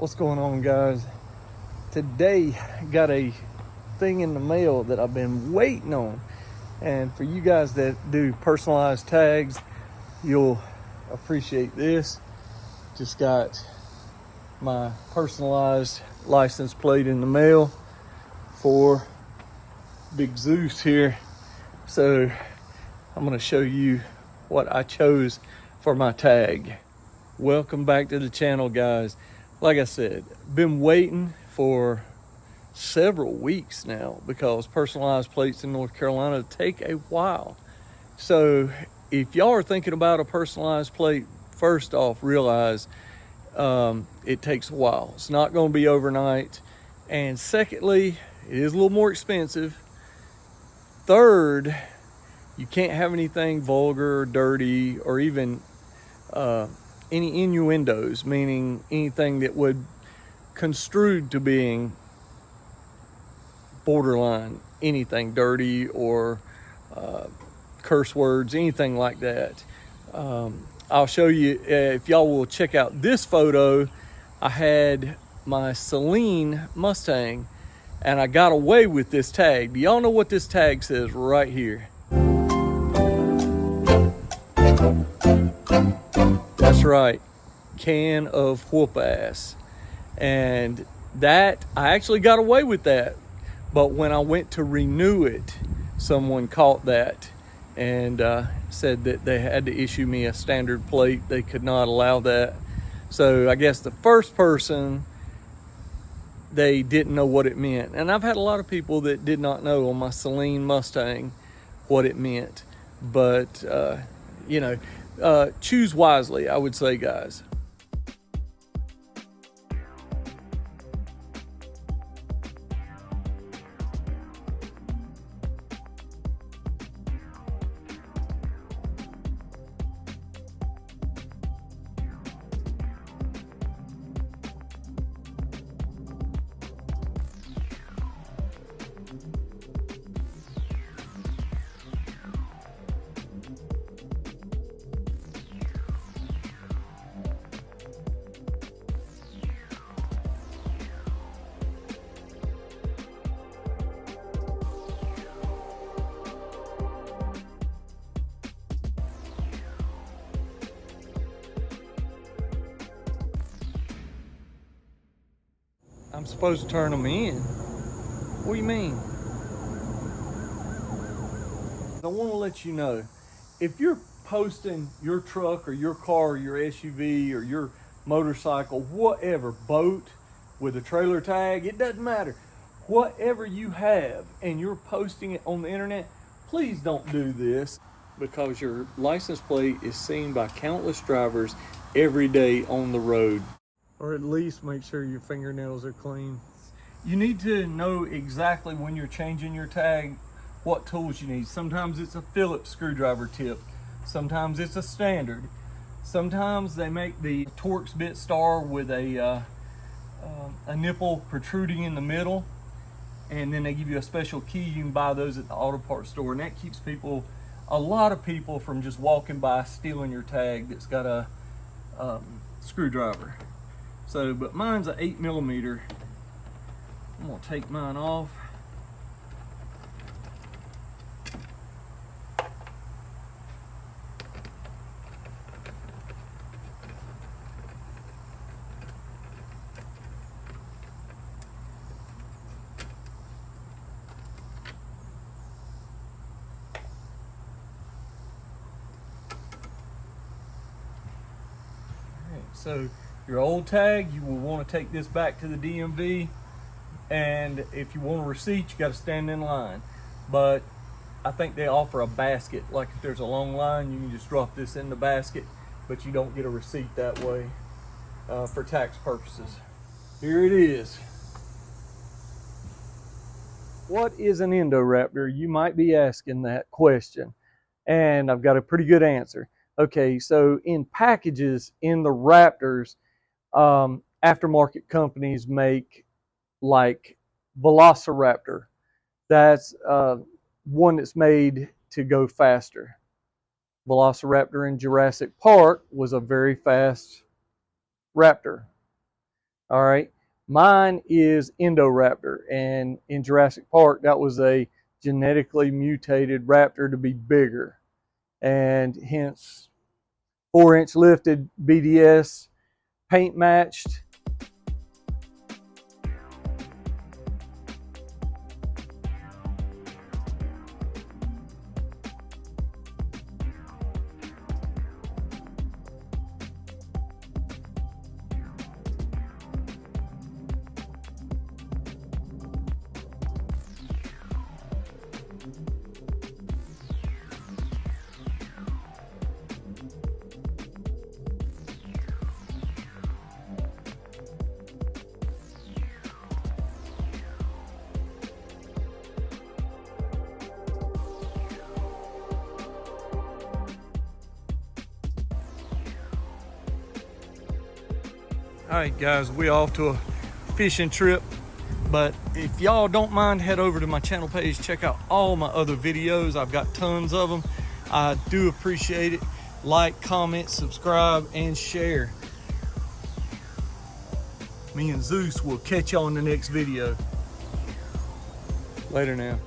What's going on, guys? Today got a thing in the mail that I've been waiting on, and for you guys that do personalized tags, you'll appreciate this. Just got my personalized license plate in the mail for Big Zeus here. So I'm going to show you what I chose for my tag. Welcome back to the channel, guys. Like I said, been waiting for several weeks now because personalized plates in North Carolina take a while. So if y'all are thinking about a personalized plate, first off, realize it takes a while. It's not going to be overnight. And secondly, it is a little more expensive. Third, you can't have anything vulgar or dirty or even any innuendos, meaning anything that would construed to being borderline anything dirty or curse words, anything like that. I'll show you, if y'all will check out this photo. I had my Celine Mustang and I got away with this tag. Do y'all know what this tag says right here? That's right, can of whoop ass. And that, I actually got away with that. But when I went to renew it, someone caught that and said that they had to issue me a standard plate. They could not allow that. So I guess the first person, they didn't know what it meant. And I've had a lot of people that did not know on my Celine Mustang what it meant. But, you know, choose wisely, I would say, guys. I'm supposed to turn them in. What do you mean? I want to let you know, if you're posting your truck or your car or your SUV or your motorcycle, whatever, boat with a trailer tag, it doesn't matter. Whatever you have and you're posting it on the internet, please don't do this, because your license plate is seen by countless drivers every day on the road. Or at least make sure your fingernails are clean. You need to know exactly when you're changing your tag what tools you need. Sometimes it's a Phillips screwdriver tip. Sometimes it's a standard. Sometimes they make the Torx bit star with a nipple protruding in the middle, and then they give you a special key. You can buy those at the auto parts store, and that keeps people, a lot of people, from just walking by stealing your tag that's got a screwdriver. So, but mine's an 8mm. I'm gonna take mine off. All right, so your old tag, you will want to take this back to the DMV, and if you want a receipt, you got to stand in line. But I think they offer a basket, like if there's a long line, you can just drop this in the basket, but you don't get a receipt that way for tax purposes. Here it is. What is an Indoraptor? You might be asking that question, and I've got a pretty good answer. Okay, so in packages in the Raptors, aftermarket companies make like Velociraptor. That's one that's made to go faster. Velociraptor in Jurassic Park was a very fast raptor. All right. Mine is Indoraptor, and in Jurassic Park, that was a genetically mutated raptor to be bigger, and hence 4-inch lifted BDS, paint matched. All right, guys, we off to a fishing trip. But if y'all don't mind, head over to my channel page, check out all my other videos. I've got tons of them. I do appreciate it. Like, comment, subscribe, and share. Me and Zeus will catch y'all in the next video. Later now.